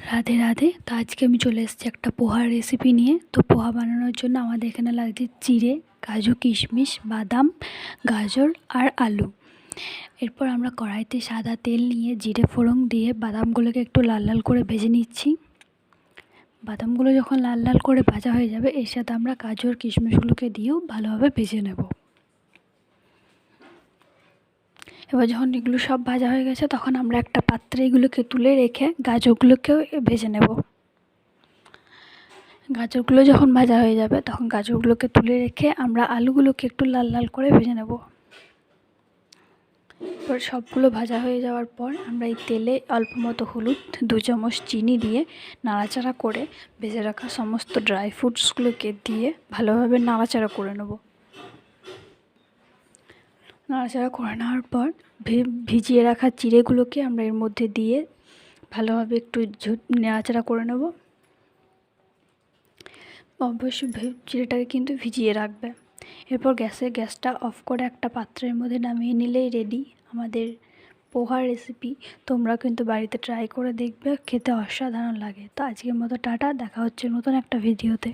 রাধে রাধে। তো আজকে আমি চলে এসেছি একটা পোহার রেসিপি নিয়ে। তো পোহা বানানোর জন্য আমাদের এখানে লাগছে জিরে, কাজু, কিশমিশ, বাদাম, গাজর আর আলু। এরপর আমরা কড়াইতে সাদা তেল নিয়ে জিরে ফোড়ন দিয়ে বাদামগুলোকে একটু লাল লাল করে ভেজে নিচ্ছি। বাদামগুলো যখন লাল লাল করে ভাজা হয়ে যাবে, এর সাথে আমরা কাজু আর কিশমিশগুলোকে দিয়েও ভালোভাবে ভেজে নেব। এবার যখন এগুলো সব ভাজা হয়ে গেছে, তখন আমরা একটা পাত্রে এগুলোকে তুলে রেখে গাজরগুলোকেও ভেজে নেব। গাজরগুলো যখন ভাজা হয়ে যাবে, তখন গাজরগুলোকে তুলে রেখে আমরা আলুগুলোকে একটু লাল লাল করে ভেজে নেব। এরপর সবগুলো ভাজা হয়ে যাওয়ার পর আমরা এই তেলে অল্প মতো হলুদ, 2 চামচ চিনি দিয়ে নাড়াচাড়া করে ভেজে রাখা সমস্ত ড্রাই ফ্রুটসগুলোকে দিয়ে ভালোভাবে নাড়াচাড়া করে নেব। নাড়াচাড়া করে নেওয়ার পর ভিজিয়ে রাখা চিড়েগুলোকে আমরা এর মধ্যে দিয়ে ভালোভাবে একটু নাড়াচাড়া করে নেব। অবশ্যই চিড়েটাকে কিন্তু ভিজিয়ে রাখবে। এরপর গ্যাসটা অফ করে একটা পাত্রের মধ্যে নামিয়ে নিলেই রেডি আমাদের পোহার রেসিপি। তোমরা কিন্তু বাড়িতে ট্রাই করে দেখবে, খেতে অসাধারণ লাগে। তো আজকের মতো টাটা, দেখা হচ্ছে নতুন একটা ভিডিওতে।